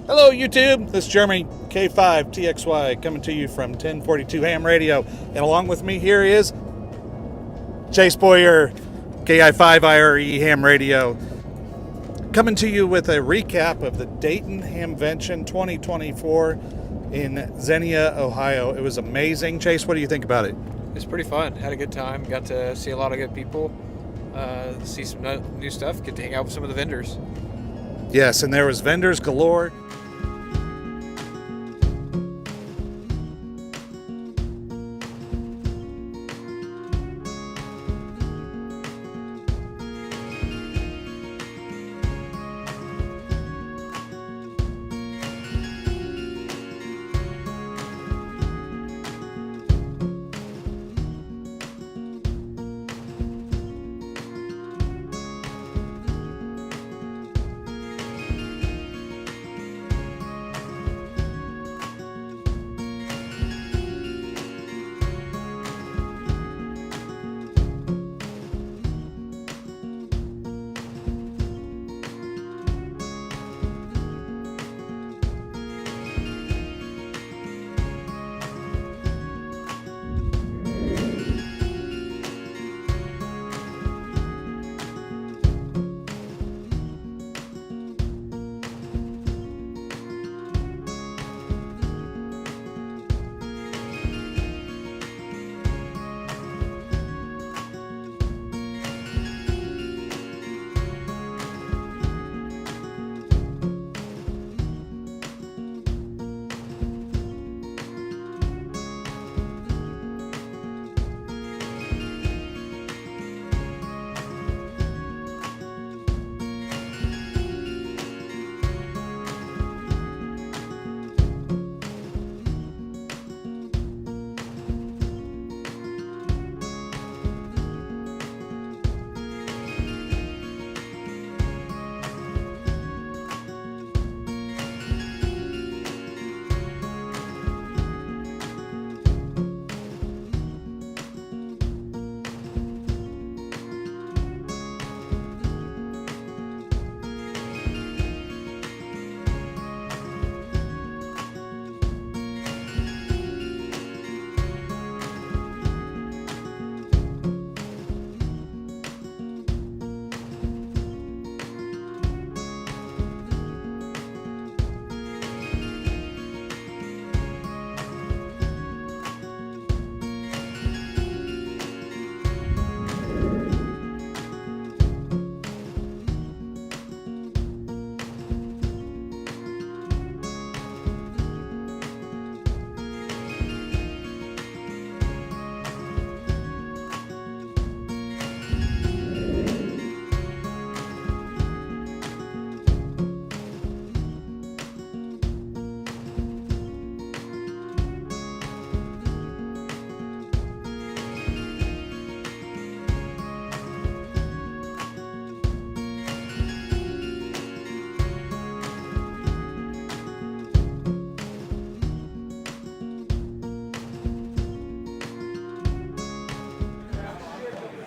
Hello YouTube, this is Jereme K5TXY coming to you from 1042 Ham Radio, and along with me here is Chase Boyer KI5IRE Ham Radio, coming to you with a recap of the Dayton Hamvention 2024 in Xenia, Ohio. It was amazing. Chase, what do you think about it? It's pretty fun. Had a good time. Got to see a lot of good people, see some new stuff, get to hang out with some of the vendors. Yes, and there was vendors galore.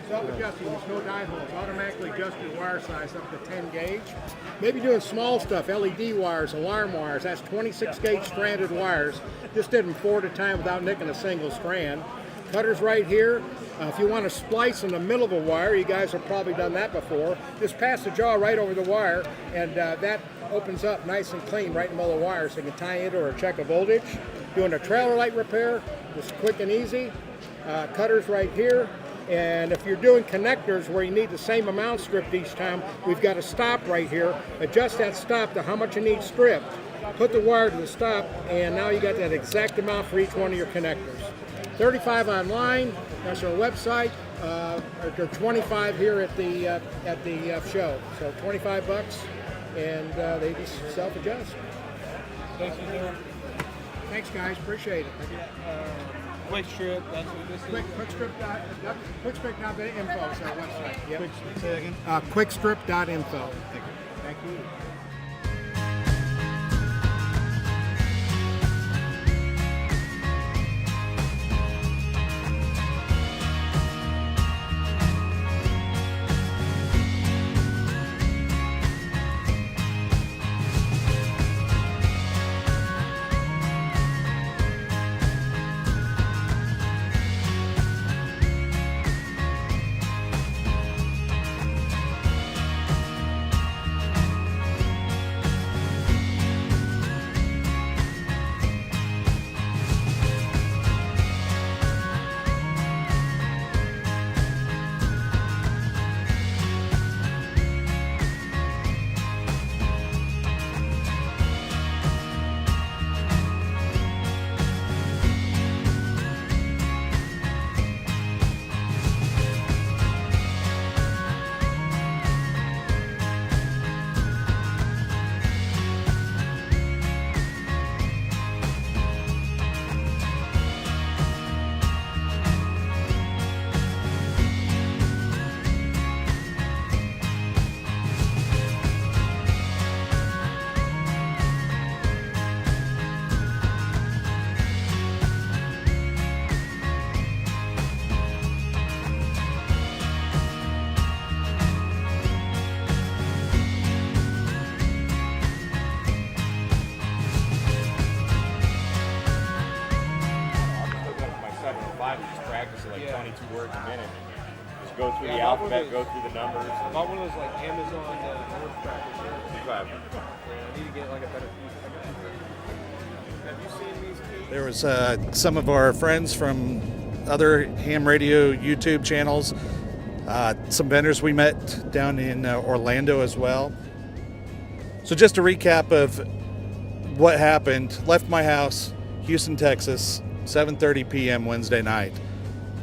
Self-adjusting with no die holes, automatically adjust your wire size up to 10 gauge. Maybe doing small stuff, LED wires, alarm wires. That's 26 gauge stranded wires. Just did them 4 at a time without nicking a single strand. Cutters right here. If you want to splice in the middle of a wire, you guys have probably done that before. Just pass the jaw right over the wire, and that opens up nice and clean right in the middle of the wire, so you can tie it or check a voltage. Doing a trailer light repair, just quick and easy. Cutters right here. And if you're doing connectors where you need the same amount stripped each time, we've got a stop right here. Adjust that stop to how much you need stripped. Put the wire to the stop, and now you got that exact amount for each one of your connectors. $35 online, that's our website. Or 25 here at the show. So 25 bucks, and they just self-adjust. Thanks for doing. Thanks, guys. Appreciate it. Quick strip, that's what this is. Quickstrip.info is our website. Yep. Say that again? Quickstrip.info. Thank you. Thank you. 22 words a minute. Just go through the alphabet, go through the numbers. I bought one of those like Amazon word trackers. Right. I need to get like a better piece. Have you seen these keys? There was some of our friends from other ham radio YouTube channels, some vendors we met down in Orlando as well. So just a recap of what happened. Left my house, Houston, Texas, 7:30 p.m. Wednesday night.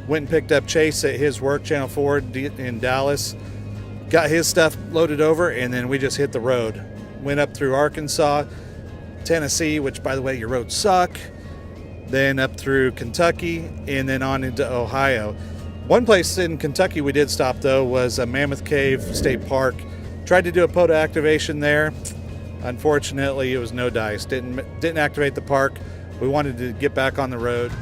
Went and picked up Chase at his work, Channel 4 in Dallas. Got his stuff loaded over, and then we just hit the road. Went up through Arkansas, Tennessee, which, by the way, your roads suck. Then up through Kentucky, and then on into Ohio. One place in Kentucky we did stop, though, was Mammoth Cave State Park. Tried to do a POTA activation there. Unfortunately, it was no dice. Didn't activate the park. We wanted to get back on the road.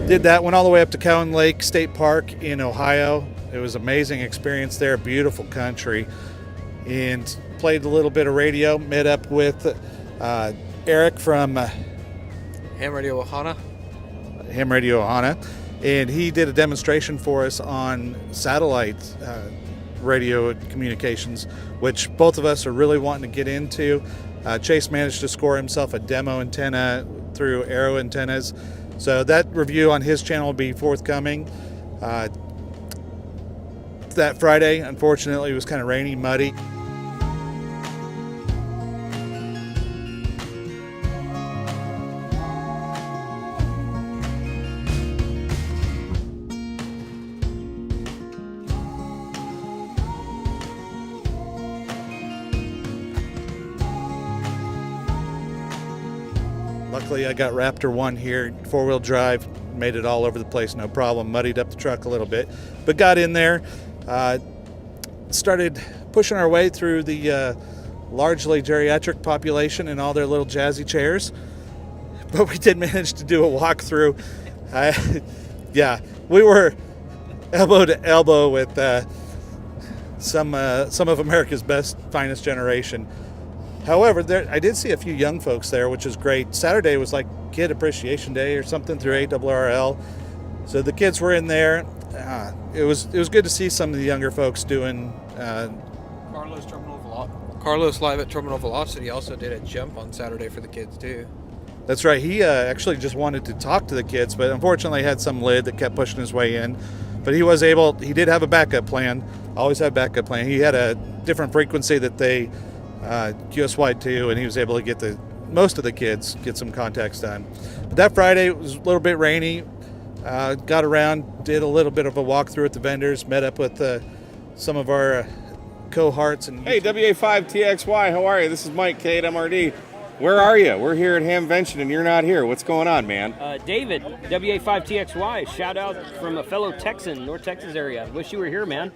Did that, went all the way up to Cowan Lake State Park in Ohio. It was an amazing experience there, beautiful country. And played a little bit of radio, met up with Eric from Ham Radio Ohana. Ham Radio Ohana, and he did a demonstration for us on satellite radio communications, which both of us are really wanting to get into. Chase managed to score himself a demo antenna through Arrow Antennas. So that review on his channel will be forthcoming. That Friday, unfortunately, it was kind of rainy, muddy. Luckily, I got Raptor 1 here, 4-wheel drive, made it all over the place, no problem. Muddied up the truck a little bit, but got in there. Started pushing our way through the largely geriatric population and all their little jazzy chairs. But we did manage to do a walkthrough. Yeah, we were elbow to elbow with some of America's best, finest generation. However, I did see a few young folks there, which is great. Saturday was like Kid Appreciation Day or something through ARRL. So the kids were in there. It was good to see some of the younger folks doing. Carlos live at Terminal Velocity also did a jump on Saturday for the kids too. That's right. He actually just wanted to talk to the kids, but unfortunately had some lid that kept pushing his way in. But he was able. He did have a backup plan. Always have a backup plan. He had a different frequency that they. QSY 2, and he was able to get most of the kids get some contacts done. But that Friday it was a little bit rainy. Got around, did a little bit of a walkthrough at the vendors, met up with some of our cohorts. And hey, WA5TXY, how are you? This is Mike K at MRD. Where are you? We're here at Hamvention, and you're not here. What's going on, man? David, WA5TXY, shout out from a fellow Texan, North Texas area. Wish you were here, man.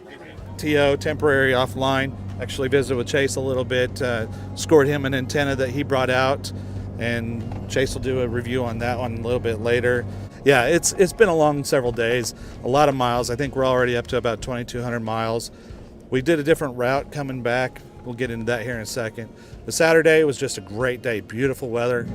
TO, temporary offline. Actually visited with Chase a little bit, scored him an antenna that he brought out, and Chase will do a review on that one a little bit later. Yeah, it's been a long several days, a lot of miles. I think we're already up to about 2,200 miles. We did a different route coming back. We'll get into that here in a second. The Saturday was just a great day, beautiful weather.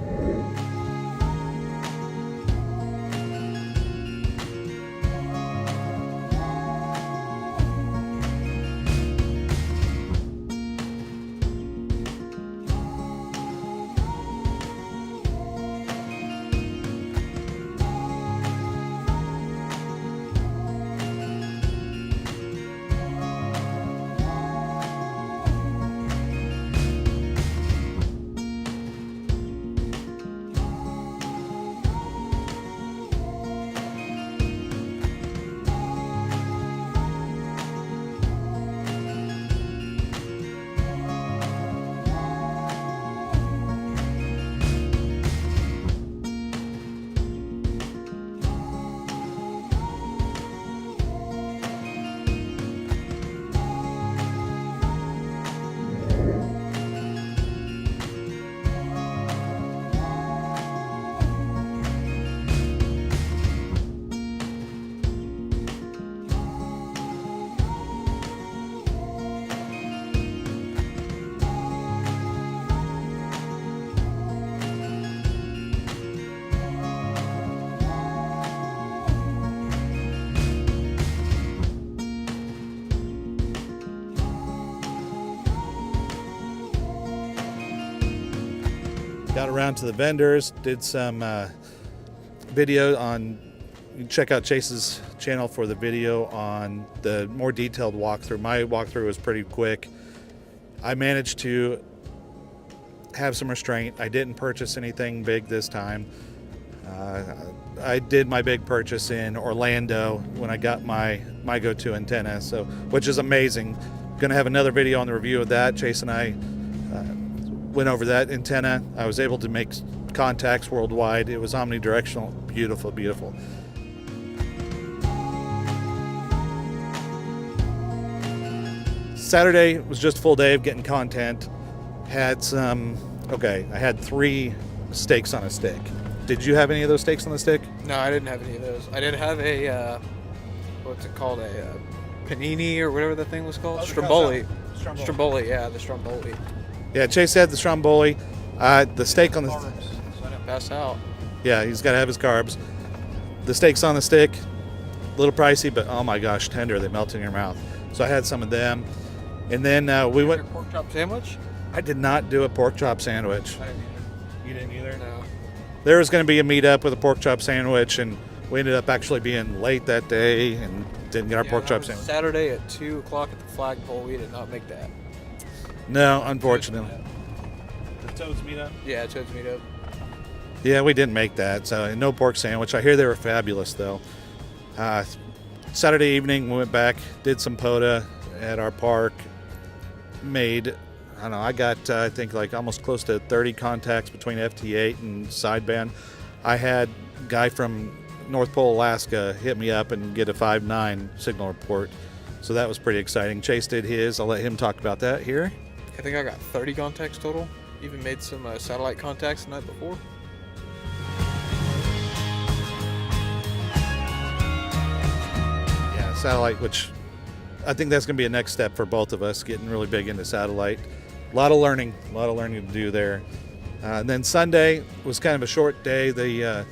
got around to the vendors, did some video on. You can check out Chase's channel for the video on the more detailed walkthrough. My walkthrough was pretty quick. I managed to have some restraint. I didn't purchase anything big this time. I did my big purchase in Orlando when I got my go-to antenna, so which is amazing. Gonna have another video on the review of that. Chase and I went over that antenna. I was able to make contacts worldwide. It was omnidirectional. Beautiful, beautiful. Saturday was just a full day of getting content. Had some, I had 3 steaks on a stick. Did you have any of those steaks on the stick? No, I didn't have any of those. I did have a, what's it called? A panini or whatever the thing was called? Stromboli. Stromboli, yeah, the Stromboli. Yeah, Chase had the Stromboli. The steak on the... So I didn't pass out. Yeah, he's got to have his carbs. The steaks on the stick, a little pricey, but oh my gosh, tender. They melt in your mouth. So I had some of them. And then we went... Pork chop sandwich? I did not do a pork chop sandwich. I didn't either. You didn't either? No. There was going to be a meetup with a pork chop sandwich, and we ended up actually being late that day and didn't get our pork chop sandwich. Saturday at 2 o'clock at the flagpole. We did not make that. No, unfortunately. The Toads meetup? Yeah, Toads meetup. Yeah, we didn't make that, so no pork sandwich. I hear they were fabulous, though. Saturday evening, we went back, did some POTA at our park, made, I don't know, I got, I think, like almost close to 30 contacts between FT8 and sideband. I had a guy from North Pole, Alaska hit me up and get a 5.9 signal report, so that was pretty exciting. Chase did his. I'll let him talk about that here. I think I got 30 contacts total. Even made some satellite contacts the night before. Yeah, satellite, which I think that's going to be a next step for both of us, getting really big into satellite. A lot of learning to do there. And then Sunday was kind of a short day. It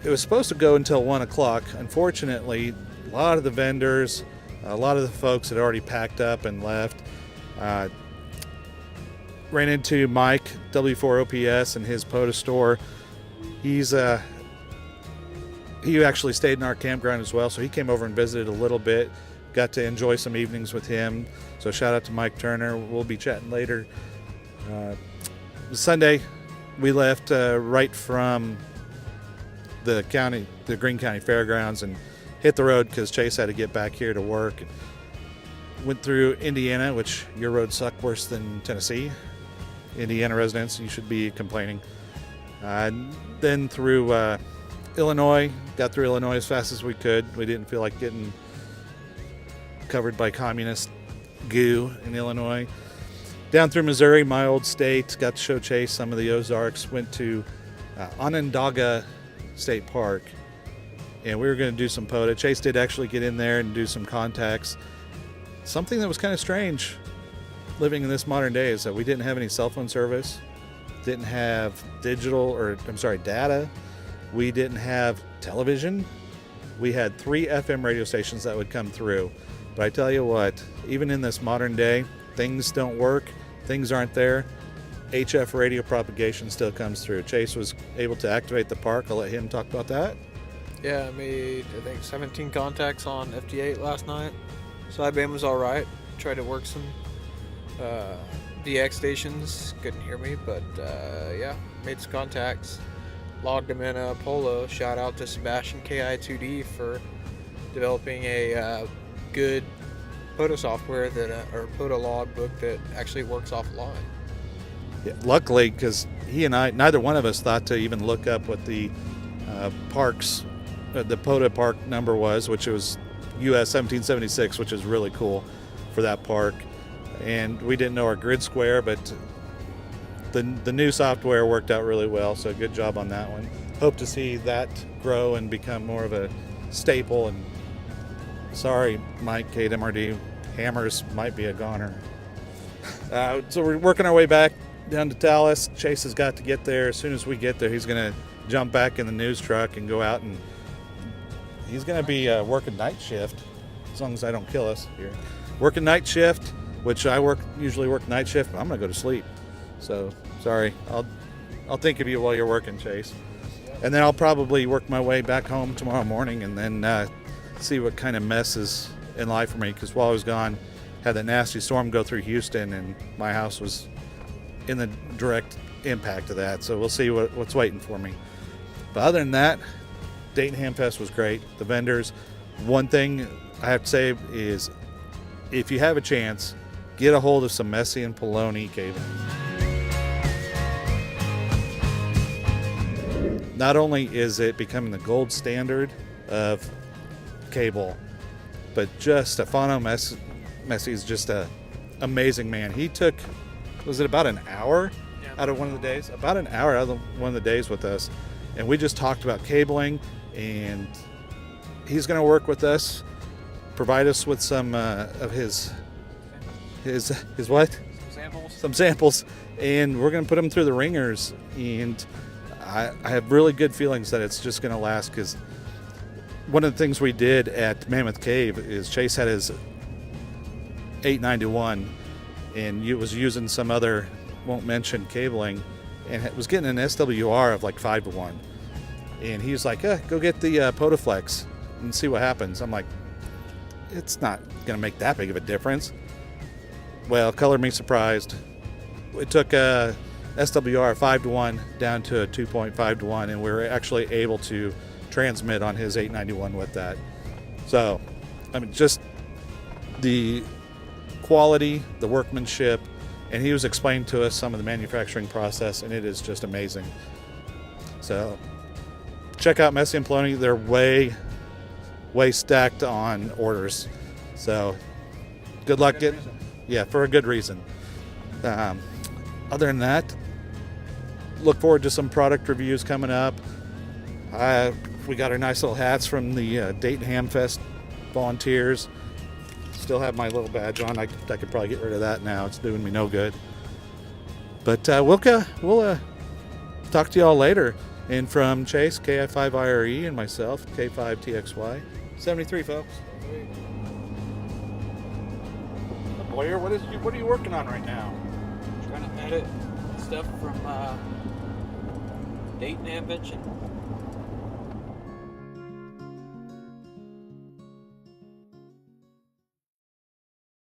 was supposed to go until 1 o'clock. Unfortunately, a lot of the vendors, a lot of the folks had already packed up and left. Ran into Mike, W4OPS, and his POTA store. He actually stayed in our campground as well, so he came over and visited a little bit. Got to enjoy some evenings with him. So shout out to Mike Turner. We'll be chatting later. Sunday, we left right from the Greene County Fairgrounds and hit the road because Chase had to get back here to work. Went through Indiana, which your roads suck worse than Tennessee. Indiana residents, you should be complaining. Then through Illinois, got through Illinois as fast as we could. We didn't feel like getting covered by communist goo in Illinois. Down through Missouri, my old state, got to show Chase some of the Ozarks. Went to Onondaga State Park, and we were going to do some POTA. Chase did actually get in there and do some contacts. Something that was kind of strange living in this modern day is that we didn't have any cell phone service, didn't have data. We didn't have television. We had 3 FM radio stations that would come through. But I tell you what, even in this modern day, things don't work, things aren't there. HF radio propagation still comes through. Chase was able to activate the park. I'll let him talk about that. Yeah, I made, 17 contacts on FT8 last night. Sideband was all right. Tried to work some DX stations. Couldn't hear me, but yeah, made some contacts. Logged them in a Polo. Shout out to Sebastian KI2D for developing a good POTA software or POTA logbook that actually works offline. Yeah, luckily, because he and I, neither one of us thought to even look up what the parks, the POTA park number was, which was US 1776, which is really cool for that park. And we didn't know our grid square, but the new software worked out really well, so good job on that one. Hope to see that grow and become more of a staple. And sorry, Mike, Kate, MRD, hammers might be a goner. So we're working our way back down to Dallas. Chase has got to get there. As soon as we get there, he's going to jump back in the news truck and go out, and he's going to be working night shift, as long as I don't kill us here. Working night shift, which I usually work night shift, but I'm going to go to sleep. So sorry, I'll I'll think of you while you're working, Chase. And then I'll probably work my way back home tomorrow morning and then see what kind of mess is in life for me. Because while I was gone, had that nasty storm go through Houston, and my house was in the direct impact of that. So we'll see what's waiting for me. But other than that, Dayton Hamfest was great. The vendors. One thing I have to say is, if you have a chance, get a hold of some Messi and Poloni cabling. Not only is it becoming the gold standard of cable, but just Stefano Messi is just an amazing man. He took, was it about an hour out of one of the days? About an hour out of one of the days with us. And we just talked about cabling, and he's going to work with us, provide us with some of his what? Some samples, and we're going to put them through the ringers. And I have really good feelings that it's just going to last, because one of the things we did at Mammoth Cave is Chase had his 891 and he was using some other, won't mention, cabling, and it was getting an SWR of like 5-1. And he was like, go get the POTA Flex and see what happens. I'm like, it's not going to make that big of a difference. Well, color me surprised. It took a SWR 5-1 down to a 2.5-1, and we were actually able to transmit on his 891 with that. So, I mean, just the quality, the workmanship, and he was explaining to us some of the manufacturing process, and it is just amazing. So, check out Messi and Poloni. They're way stacked on orders. So, good luck getting, for a good reason. Other than that, look forward to some product reviews coming up. We got our nice little hats from the Dayton Hamfest volunteers. Still have my little badge on. I could probably get rid of that now. It's doing me no good. But we'll talk to y'all later. And from Chase, KI5IRE, and myself, K5TXY, 73, folks. Boyer, what are you working on right now? Trying to edit stuff from Dayton Hamvention.